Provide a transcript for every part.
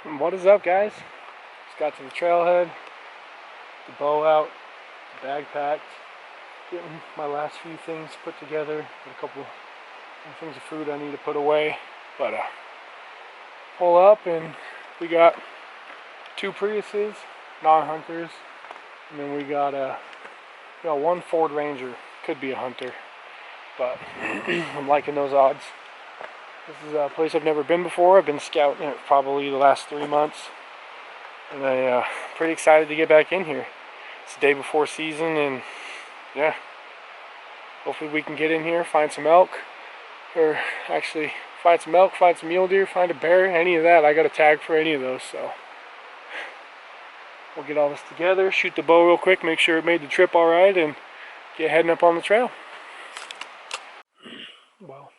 And what is up, guys? Just got to the trailhead, the bow out, the bag packed, getting my last few things put together, a couple things of food I need to put away. But pull up and we got 2 Priuses, non-hunters, and then we got one Ford Ranger. Could be a hunter, but I'm liking those odds. This is a place I've never been before. I've been scouting it probably the last 3 months, and I'm pretty excited to get back in here. It's the day before season, and yeah, hopefully we can get in here, find some elk, or actually find some elk, find some mule deer, find a bear, any of that. I got a tag for any of those, so we'll get all this together, shoot the bow real quick, make sure it made the trip all right, and get heading up on the trail. Well,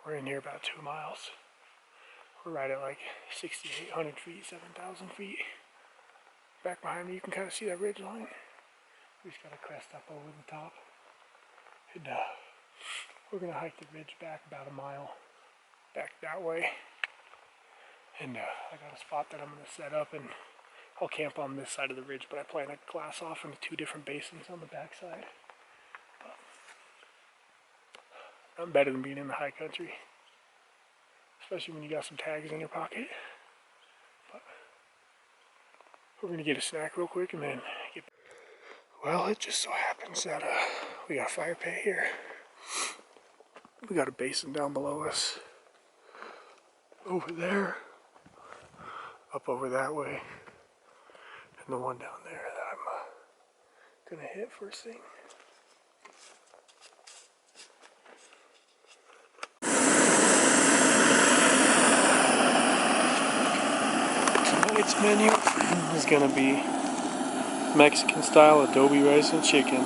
we're in here about 2 miles. We're right at like 6,800 feet, 7,000 feet. Back behind me, you can kind of see that ridge line. We just got to crest up over the top. And we're going to hike the ridge back about a mile back that way. And I got a spot that I'm going to set up, and I'll camp on this side of the ridge, but I plan to glass off into 2 different basins on the back side. I'm better than being in the high country, especially when you got some tags in your pocket. But we're going to get a snack real quick and then get... Well, it just so happens that we got a fire pit here. We got a basin down below us, over there, up over that way, and the one down there that I'm gonna hit first thing. Tonight's menu is gonna be Mexican style adobe rice and chicken.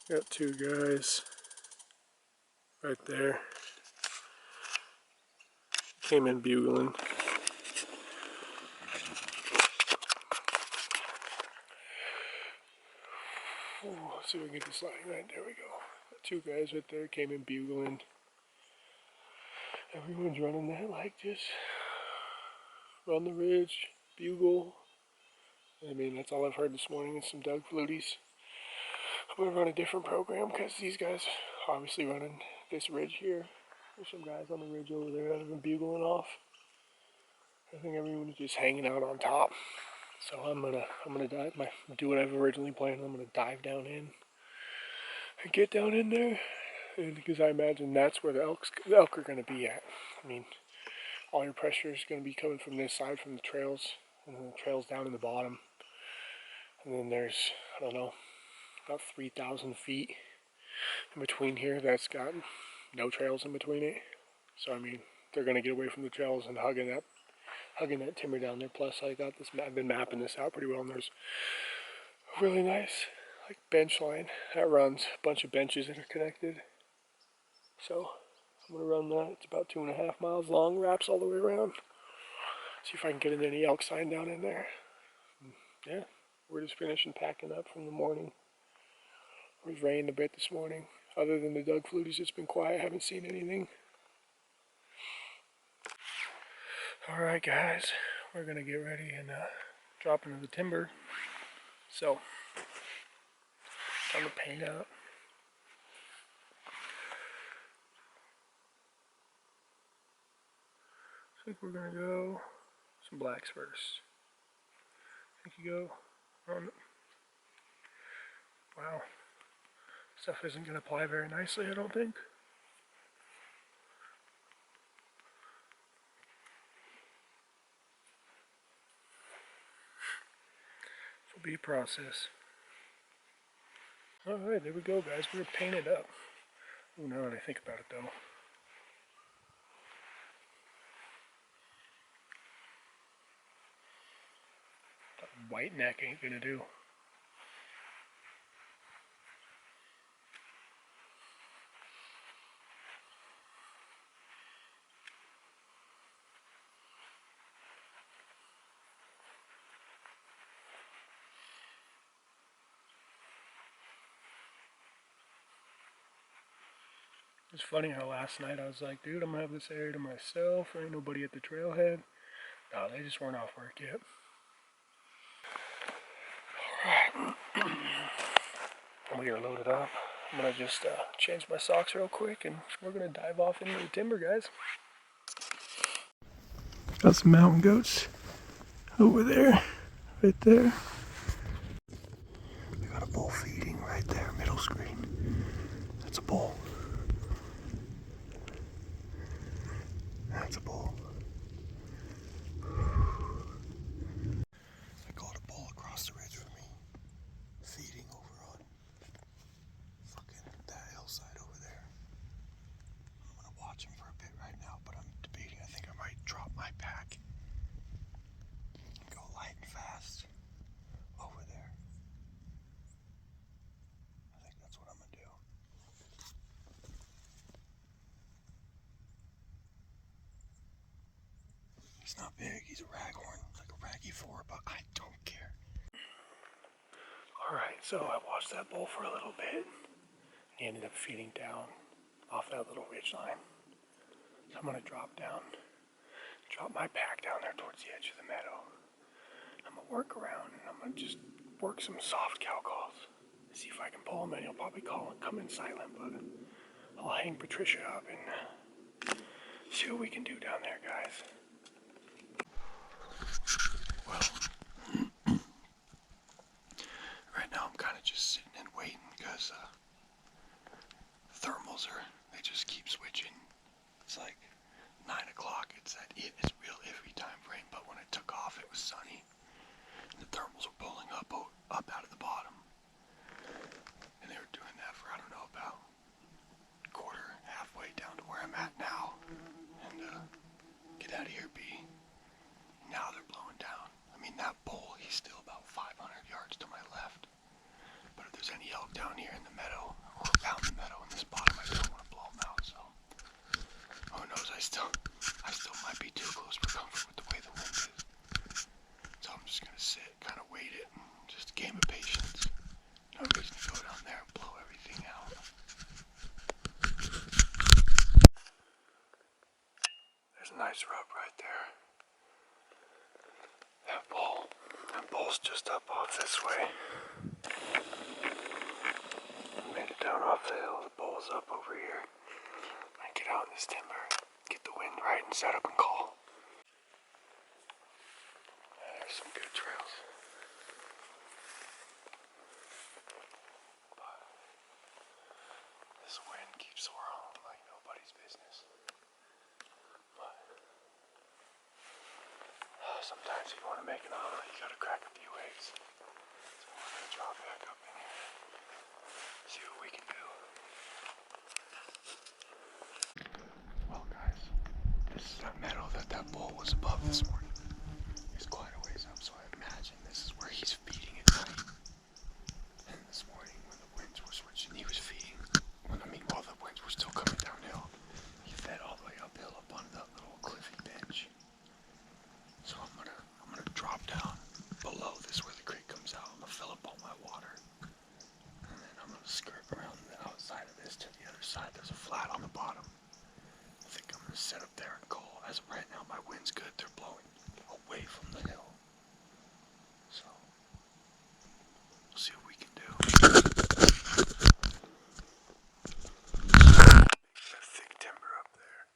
Got 2 guys right there. Came in bugling. Ooh, let's see if we can get this lighting right. There we go. Got 2 guys right there, came in bugling. Everyone's running that like just run the ridge, bugle. I mean, that's all I've heard this morning is some Doug Fluties. I'm going to run a different program because these guys obviously running this ridge here. There's some guys on the ridge over there that have been bugling off. I think everyone's just hanging out on top. So I'm gonna do what I've originally planned. I'm gonna dive down in and get down in there, and because I imagine that's where the elk are gonna be at. I mean, all your pressure is gonna be coming from this side, from the trails, and then the trails down in the bottom. And then there's, I don't know, about 3,000 feet in between here that's got no trails in between it. So I mean, they're gonna get away from the trails and hugging that timber down there. Plus I got this, I've been mapping this out pretty well, and there's a really nice like bench line that runs a bunch of benches that are connected. So I'm gonna run that. It's about 2.5 miles long, wraps all the way around. See if I can get in any elk sign down in there. Yeah, we're just finishing packing up from the morning. It was raining a bit this morning. Other than the Doug Fluties, it's been quiet. I haven't seen anything. Alright guys, we're gonna get ready and drop into the timber. So, time to paint up. I think we're gonna go some blacks first. I think you go on. Wow, stuff isn't gonna apply very nicely, I don't think. It'll be a process. Alright, there we go guys, we're painted up. Ooh, now that I think about it though. That white neck ain't gonna do. It's funny how last night I was like, dude, I'm gonna have this area to myself. There ain't nobody at the trailhead. No, they just weren't off work yet. Alright. We are loaded up. I'm gonna just change my socks real quick and we're gonna dive off into the timber, guys. Got some mountain goats over there, right there. We got a bull feeding right there, middle screen. That's a bull. That's a bull. I caught a bull across the ridge from me, feeding over on fucking that hillside over there. I'm gonna watch him for a bit right now, but I'm debating. I think I might drop my pack and go light and fast over there. I think that's what I'm gonna do. He's not big. He's a raghorn, like a raggy 4, but I don't care. Alright, so I watched that bull for a little bit. He ended up feeding down off that little ridge line. So I'm going to drop my pack down there towards the edge of the meadow. I'm going to work around and I'm going to just work some soft cow calls. See if I can pull him in. He'll probably come in silent, but I'll hang Patricia up and see what we can do down there, guys. Well, right now I'm kind of just sitting and waiting because thermals they just keep switching. It's like 9 o'clock. It's real iffy time frame, but when I took off it was sunny. The thermals were pulling up out of the bottom. And they were doing that for, I don't know, about halfway down to where I'm at now. And get out of here, B. Now they're blowing down. I mean, that bull, he's still about 500 yards to my left. But if there's any elk down here in the meadow, or out in the meadow in this bottom, I don't want to blow them out, so. Who knows, I still might be too close for comfort with the way the wind is. So I'm just gonna sit, kind of wait it, just a game of patience. No reason to go down there and blow everything out. There's a nice rub right there. That bull's just up off this way. Made it down off the hill, the bull's up over here. I get out in this timber, get the wind right and set up and call. There's some good trails. But this wind keeps swirling like nobody's business. But sometimes if you want to make an omelet, you gotta crack a few eggs. So we're gonna drop back up in here. See what we can do. Well, guys, this is that meadow that bull was above this morning. He's quite a ways up, so I imagine this is where he's feeding at night. And this morning, when the winds were switching, he was feeding. While the winds were still coming downhill, he fed all the way uphill up on that little cliffy bench. So I'm gonna drop down below this where the creek comes out. I'm gonna fill up all my water. And then I'm gonna skirt around the outside of this to the other side. There's a flat on the bottom. I think I'm gonna sit up there and call. As of right now, my wind's good. They're blowing away from the hill. So we'll see what we can do. That thick timber up there.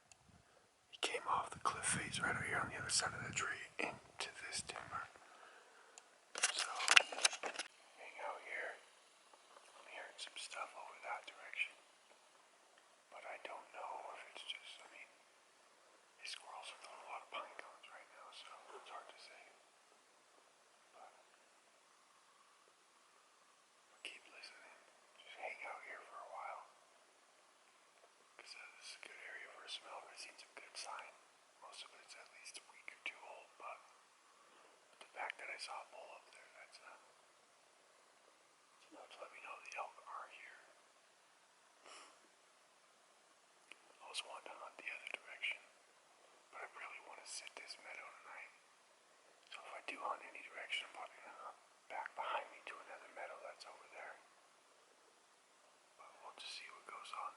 He came off the cliff face right over here on the other side of the tree into this timber. So hang out here. I'm hearing some stuff over that direction. But I don't know if it's just, these squirrels are throwing a lot of pine cones right now, so it's hard to say. But I'll keep listening. Just hang out here for a while. Because this is a good area for a smell. I've seen some good sign. Most of it's at least a week or two old, but the fact that I saw a bull up there, that's enough to let me know the elk are here. I was wanting to hunt the other direction, but I really want to sit this meadow tonight. So if I do hunt any direction, I'm probably going to hunt back behind me to another meadow that's over there. But we'll just see what goes on.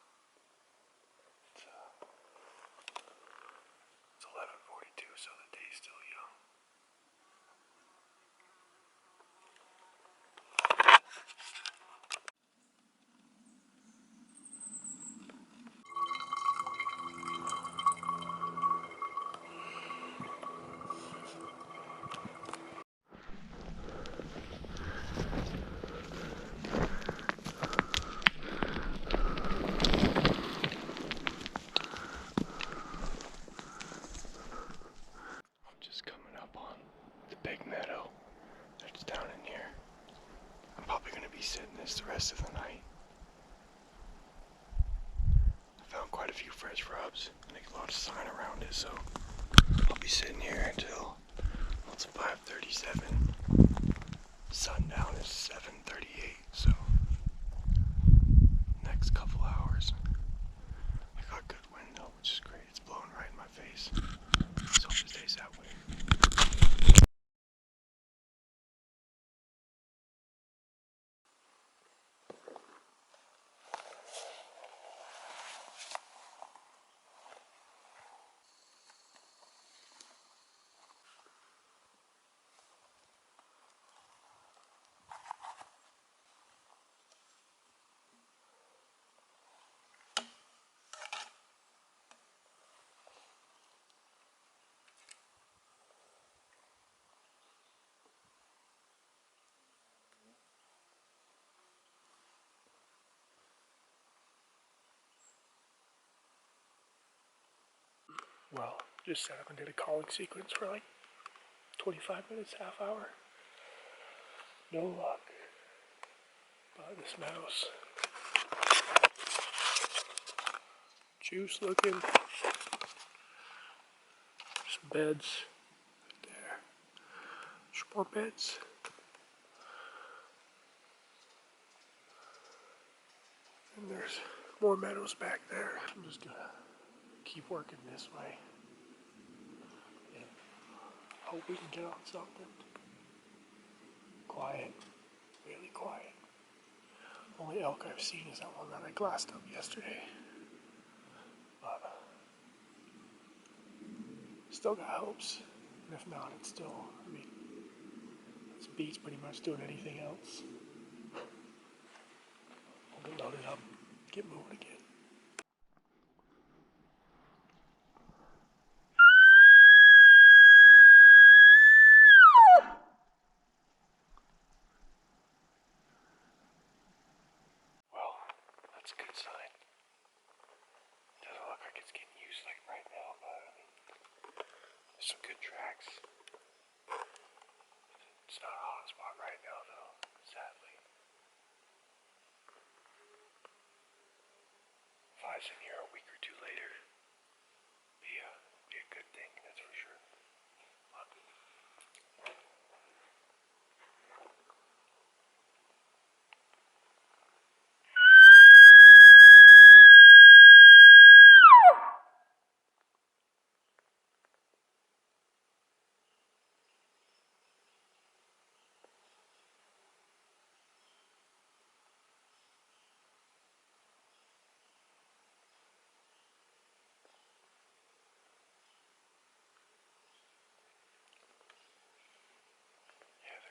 sit in this the rest of the night. I found quite a few fresh rubs, and a lot of sign around it, so I'll be sitting here until, well, it's 5:37. Sundown is 7:38, so next couple hours. I got good wind though, which is great. It's blowing right in my face. Let's hope it stays that way. Well, just sat up and did a calling sequence for like 25 minutes, half hour. No luck. But this mouse. Juice looking. Some beds. Right there. Some more beds. And there's more meadows back there. I'm just gonna keep working this way. And hope we can get on something. Quiet. Really quiet. Only elk I've seen is that one that I glassed up yesterday. But still got hopes. And if not, it's still, I mean, this beats pretty much doing anything else. We'll get loaded up, get moving again. Well, that's a good sign. Doesn't look like it's getting used like right now, but I mean, there's some good tracks. It's not a hot spot right now, though, sadly. If I was in here a week or two later, be a good thing, that's for sure.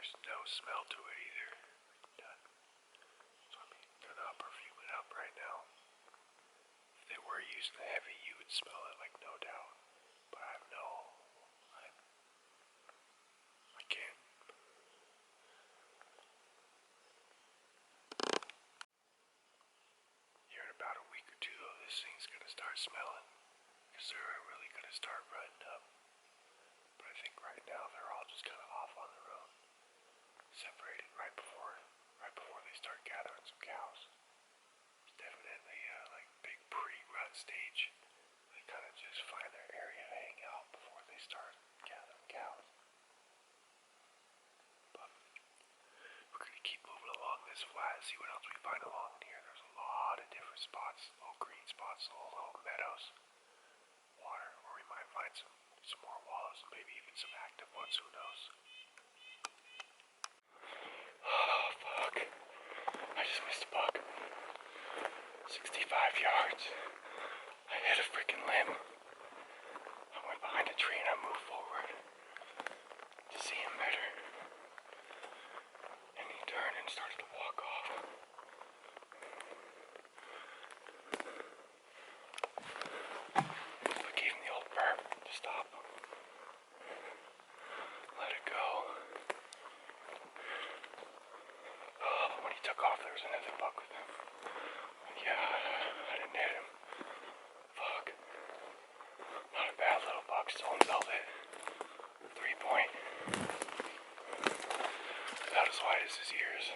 There's no smell to it either. None. So I mean, they're not perfuming up right now. If they were using the heavy, you would smell it, like, no doubt. But I can't. Here in about a week or two, though, this thing's gonna start smelling. Because they're really gonna start running up. But I think right now they're all just kind of off on their own. Separated right before they start gathering some cows. It's definitely like big pre-rut stage. They kind of just find their area to hang out before they start gathering cows. But we're gonna keep moving along this flat, see what else we find along here. There's a lot of different spots, little green spots, little meadows, water, where we might find some more wallows, maybe even some active ones, who knows. Oh, fuck. I just missed a buck. 65 yards. I hit a freaking limb. I went behind a tree and I moved forward to see him better. And he turned and started to walk off. I gave him the old burp to stop. Let it go. Oh, but when he took off, there was another buck with him. Yeah, I didn't hit him. Fuck. Not a bad little buck, still in velvet. 3-point. About as wide as his ears.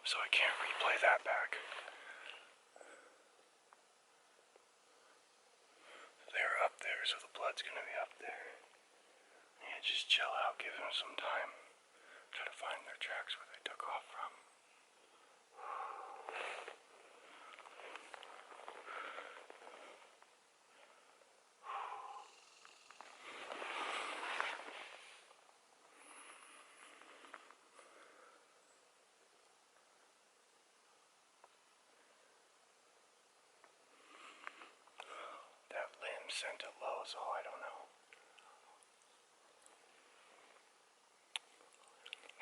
so I can't replay that back. They're up there, so the blood's gonna be up there. Yeah, just chill out, give them some time. Try to find their tracks where they took off from. That limb sent it low, so I don't know.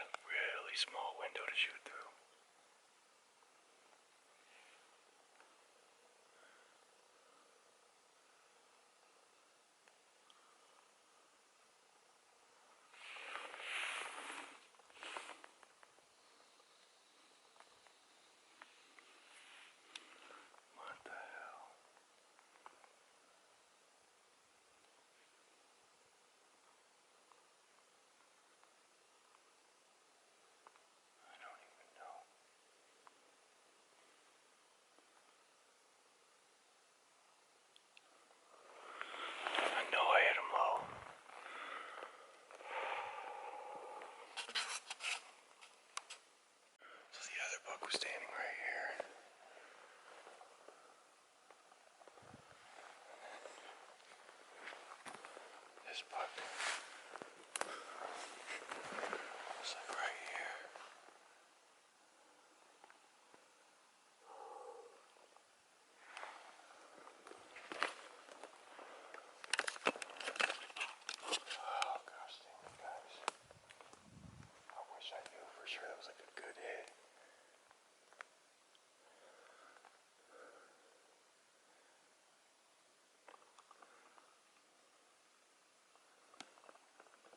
A really small window to shoot through. What the hell? I don't even know. I know I hit him low. So the other buck was standing right here. This buck was like right here. Oh gosh dang it, guys. I wish I knew for sure that was like a good hit.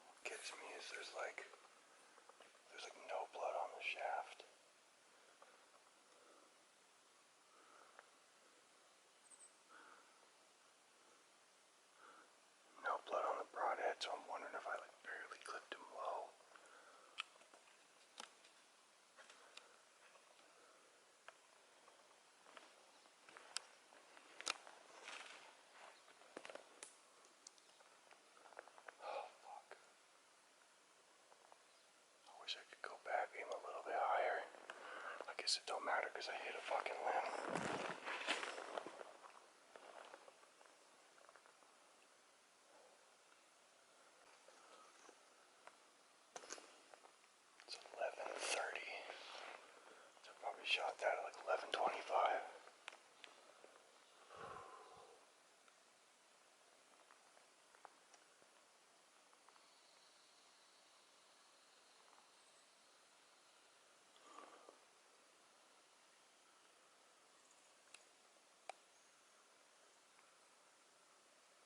What gets me is there's like no blood on the shaft. No blood on the broadhead, so I'm wondering if I like barely clipped him low. Oh fuck. I wish I could go back, aim a little bit higher. I guess it don't matter because I hit a fucking limb. It's 11:30. So I probably shot that at like 11:25.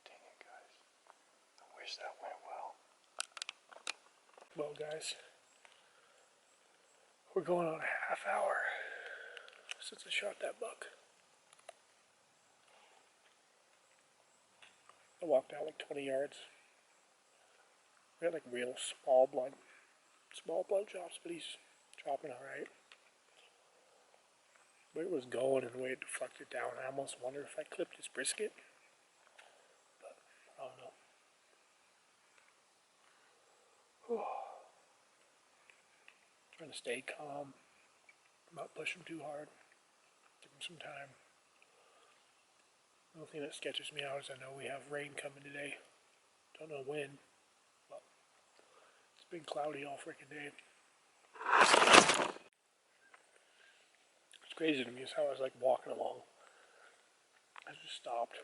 Dang it, guys. I wish that went well. Well, guys, we're going on a half hour since I shot that buck. I walked out like 20 yards. We got like real small blood chops, but he's chopping alright. The way it was going and the way it deflected down, I almost wonder if I clipped his brisket. But I don't know. Trying to stay calm, not push him too hard, give him some time. The only thing that sketches me out is I know we have rain coming today. Don't know when, but it's been cloudy all freaking day. It's crazy to me is how I was like walking along. I just stopped.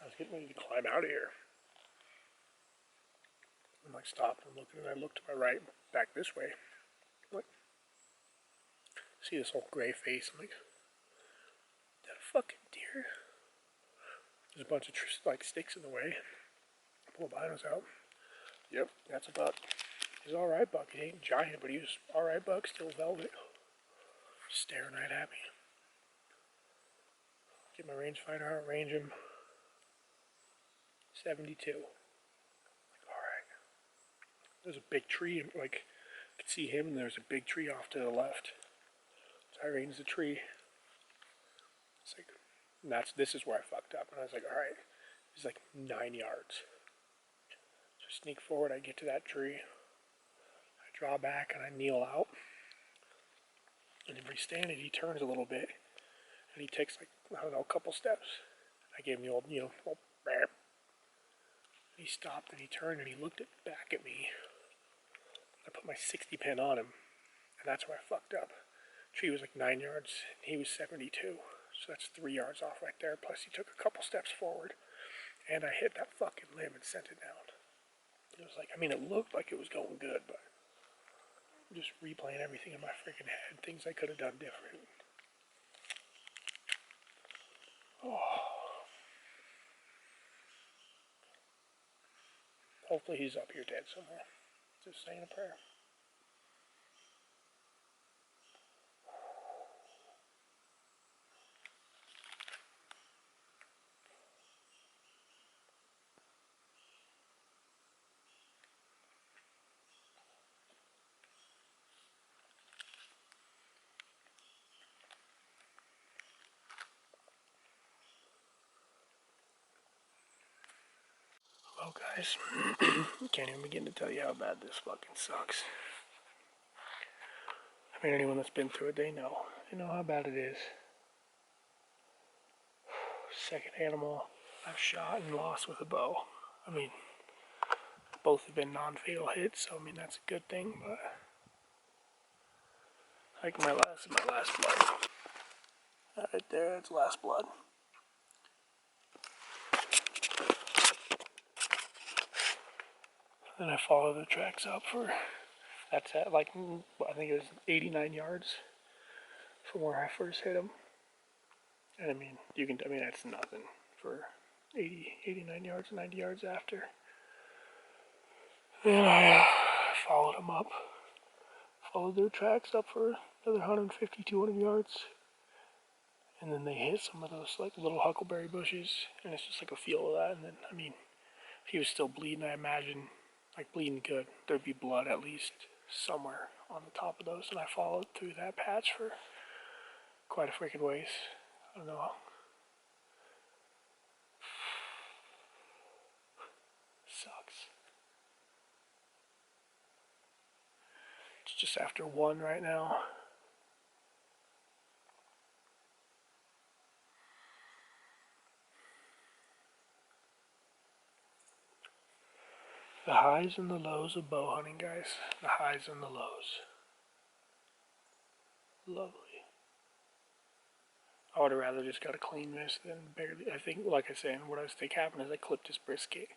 I was getting ready to climb out of here. I'm like stopped and looking, and I looked to my right, back this way. I'm like, see this whole gray face. I'm like, is that a fucking deer? There's a bunch of like sticks in the way. I pull the binos out. Yep, that's a buck. He's alright buck. He ain't giant, but he was alright buck, still velvet. Staring right at me. Get my rangefinder out, range him. 72. Alright. There's a big tree, like, I could see him, and there's a big tree off to the left. Irene's the tree. It's like, this is where I fucked up. And I was like, all right, it's like 9 yards. So I sneak forward, I get to that tree. I draw back and I kneel out. And if he's standing, he turns a little bit. And he takes like, I don't know, a couple steps. I gave him the old, old bam. He stopped and he turned and he looked back at me. I put my 60 pin on him. And that's where I fucked up. Tree was like 9 yards and he was 72. So that's 3 yards off right there. Plus he took a couple steps forward. And I hit that fucking limb and sent it down. It was like, I mean, it looked like it was going good, but I'm just replaying everything in my freaking head. Things I could have done different. Oh. Hopefully he's up here dead somewhere. Just saying a prayer. Well, guys, can't even begin to tell you how bad this fucking sucks. I mean, anyone that's been through it, they know. They know how bad it is. Second animal I've shot and lost with a bow. I mean, both have been non-fatal hits, so I mean, that's a good thing, but like my last blood. That right there, it's last blood. Then I follow the tracks up for, that's at like, I think it was 89 yards from where I first hit him. And I mean, that's nothing for 89 yards, 90 yards after. Then I followed them up, followed their tracks up for another 150, 200 yards. And then they hit some of those like little huckleberry bushes, and it's just like a feel of that. And then, I mean, if he was still bleeding, I imagine, like bleeding good, there'd be blood at least somewhere on the top of those. And I followed through that patch for quite a freaking ways. I don't know. Sucks. It's just after 1 right now. The highs and the lows of bow hunting, guys. The highs and the lows. Lovely. I would have rather just got a clean miss than barely. I think, like I said, what I think happened is I clipped his brisket.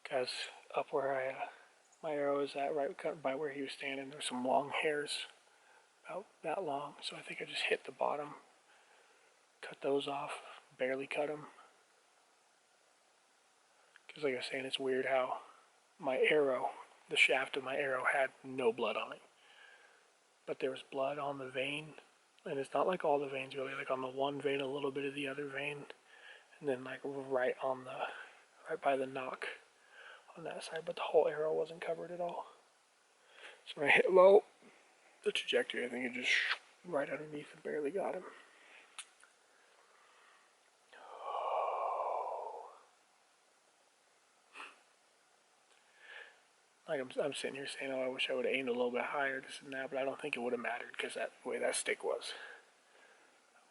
Because up where my arrow is at, right by where he was standing, there's some long hairs, about that long. So I think I just hit the bottom, cut those off, barely cut them. Because like I was saying, it's weird how my arrow, the shaft of my arrow had no blood on it. But there was blood on the vein, and it's not like all the veins really, like on the one vein, a little bit of the other vein, and then like right by the nock on that side, but the whole arrow wasn't covered at all. So when I hit low, the trajectory, I think it just right underneath and barely got him. Like I'm sitting here saying, oh, I wish I would have aimed a little bit higher, this and that, but I don't think it would have mattered because the way that stick was,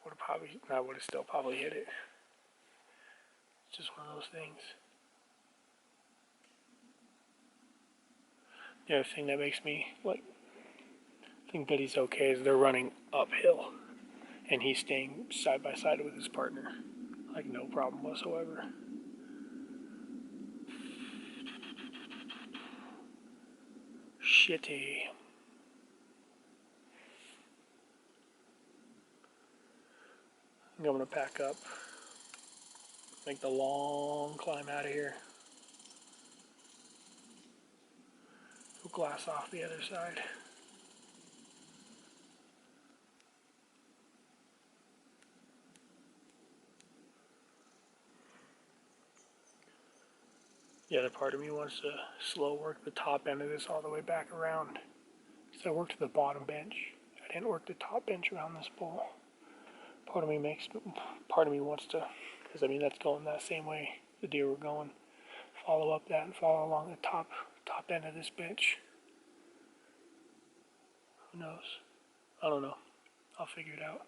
I would have still probably hit it. It's just one of those things. The other thing that makes me think that he's okay is they're running uphill, and he's staying side by side with his partner, like no problem whatsoever. Shitty. I think I'm gonna pack up, make the long climb out of here. We'll glass off the other side. The other part of me wants to slow work the top end of this all the way back around. So I work to the bottom bench, I didn't work the top bench around this bull. Part of me wants to, because I mean that's going that same way the deer were going. Follow up that and follow along the top end of this bench. Who knows? I don't know. I'll figure it out.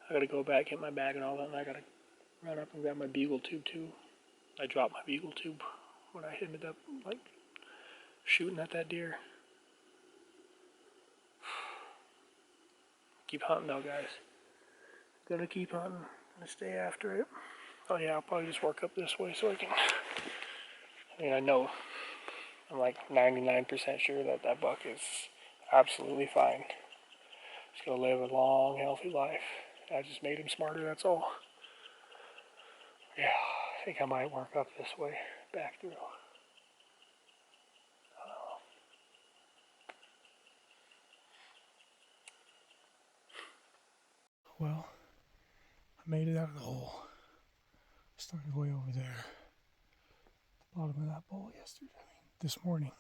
I gotta go back, get my bag and all that, and I gotta run up and grab my bugle tube too. I dropped my bugle tube when I ended up like shooting at that deer. Keep hunting though, guys. Gonna keep hunting. Gonna stay after it. Oh yeah, I'll probably just work up this way so I can. I mean, I know. I'm like 99% sure that that buck is absolutely fine. He's gonna live a long, healthy life. I just made him smarter, that's all. Yeah, I think I might work up this way, back through. Well, I made it out of the hole. Started way over there. Bottom of that bowl this morning.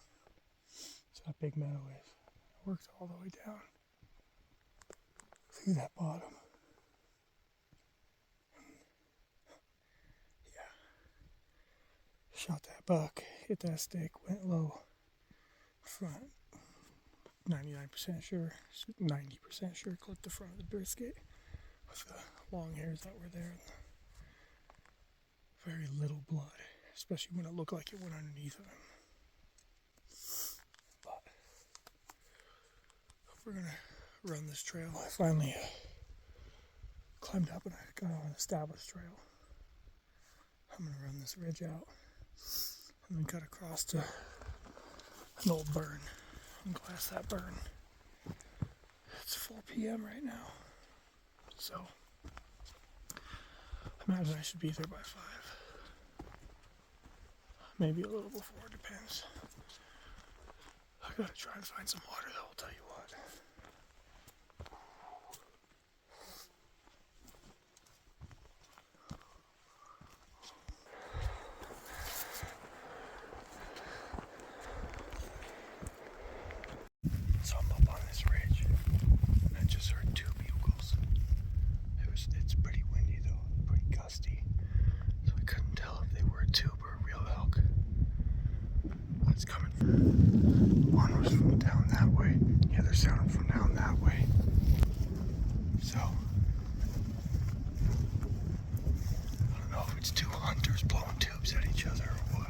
So that big meadow is. I worked all the way down through that bottom. Yeah. Shot that buck, hit that stick, went low. Front. 99% sure, 90% sure clipped the front of the brisket with the long hairs that were there. Very little blood, especially when it looked like it went underneath of him. But we're gonna run this trail. I finally climbed up and I got on an established trail. I'm gonna run this ridge out and then cut across to an old burn and glass that burn. It's 4 p.m. right now, so I imagine I should be there by 5. Maybe a little before, depends. I gotta try and find some water though, I'll tell you what. So I'm up on this ridge, and I just heard 2 bugles. It's pretty windy though, pretty gusty, so I couldn't tell if they were a tube or a real elk. But it's coming. One was from down that way, the other sounded from down that way. So I don't know if it's 2 hunters blowing tubes at each other or what.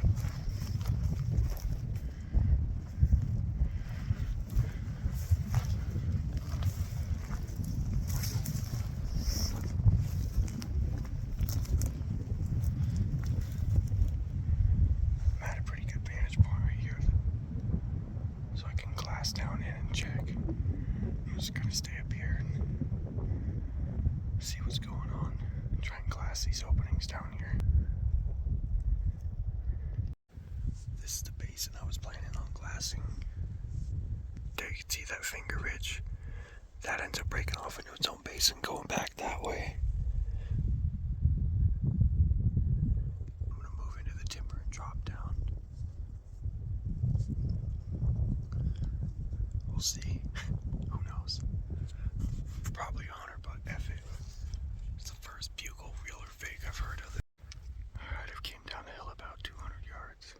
I'm at a pretty good vantage point right here, so I can glass down in and check. I'm just gonna stay up here and see what's going on and try and glass these openings down here. This is the basin I was planning on glassing. There you can see that finger ridge. That ends up breaking off into its own basin going back that way. I'm gonna move into the timber and drop down. We'll see. Who knows? Probably a hunter, but F it. It's the first bugle, real or fake, I've heard of it. Alright, I've came down the hill about 200 yards.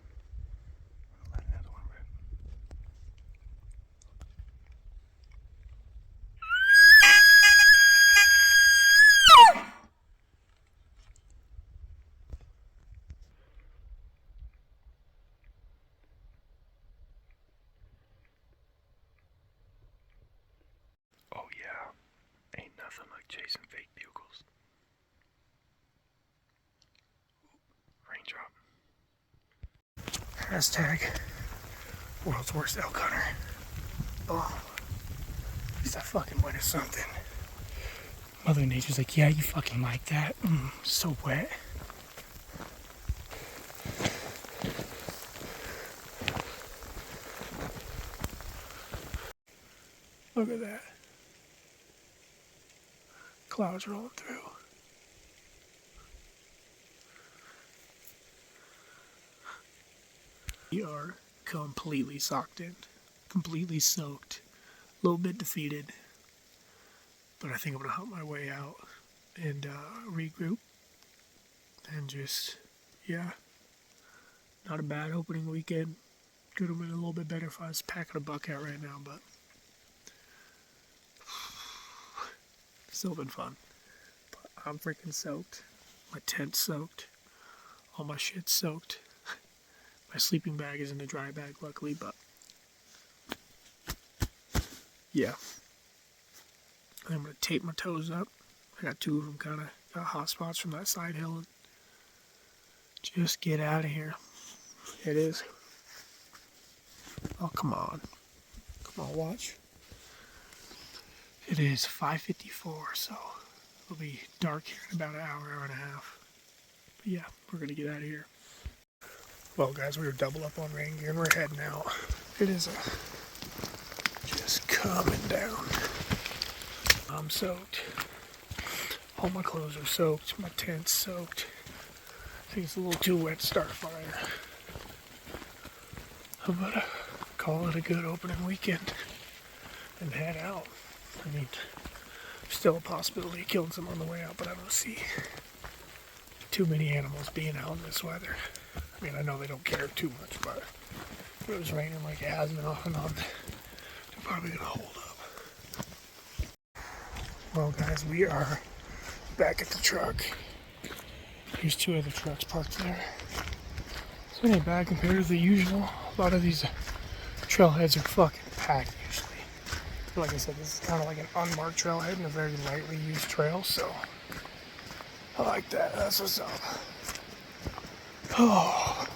I'll let another one rip. Oh yeah, ain't nothing like chasing fake bugles. Raindrop. Hashtag world's worst elk hunter. Oh, it's that fucking wet or something. Mother Nature's like, yeah, you fucking like that. So wet. Look at that. Clouds rolling through. We are completely socked in. Completely soaked. A little bit defeated. But I think I'm going to hunt my way out and regroup. And just, yeah, not a bad opening weekend. Could have been a little bit better if I was packing a buck out right now, but still been fun. But I'm freaking soaked. My tent's soaked. All my shit's soaked. My sleeping bag is in a dry bag, luckily, but yeah. I'm going to tape my toes up. I got 2 of them kind of got hot spots from that side hill. And just get out of here. It is. Oh, come on. Come on, watch. It is 5:54, so it'll be dark here in about an hour, hour and a half. But yeah, we're going to get out of here. Well, guys, we were double up on rain gear and we're heading out. It is just coming down. I'm soaked. All my clothes are soaked. My tent's soaked. I think it's a little too wet to start a fire. I'm gonna call it a good opening weekend and head out. I mean, still a possibility of killing some on the way out, but I don't see too many animals being out in this weather. I mean, I know they don't care too much, but if it was raining like it has been off and on, they're probably gonna hold up. Well, guys, we are back at the truck. There's 2 other trucks parked there. So it ain't bad compared to the usual. A lot of these trailheads are fucking packed usually. Like I said, this is kind of like an unmarked trailhead and a very lightly used trail, so I like that. That's what's up. Oh,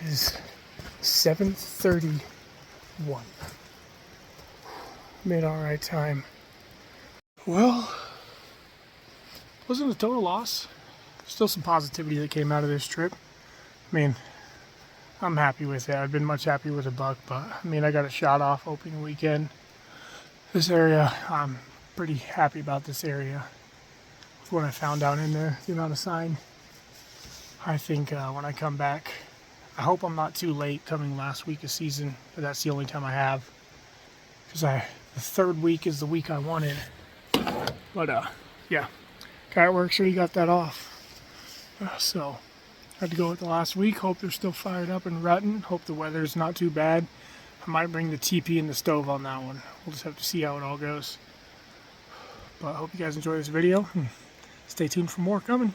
it is 7:31. Made all right time. Well, wasn't a total loss. Still some positivity that came out of this trip. I mean, I'm happy with it. I've been much happier with a buck, but I mean, I got a shot off opening weekend. This area, I'm pretty happy about this area. What I found down in there, the amount of sign. I think when I come back, I hope I'm not too late coming last week of season, but that's the only time I have. Because the 3rd week is the week I wanted. But yeah, guy at work sure he got that off. So had to go with the last week. Hope they're still fired up and rutting. Hope the weather's not too bad. I might bring the TP and the stove on that one. We'll just have to see how it all goes. But I hope you guys enjoy this video. Stay tuned for more coming.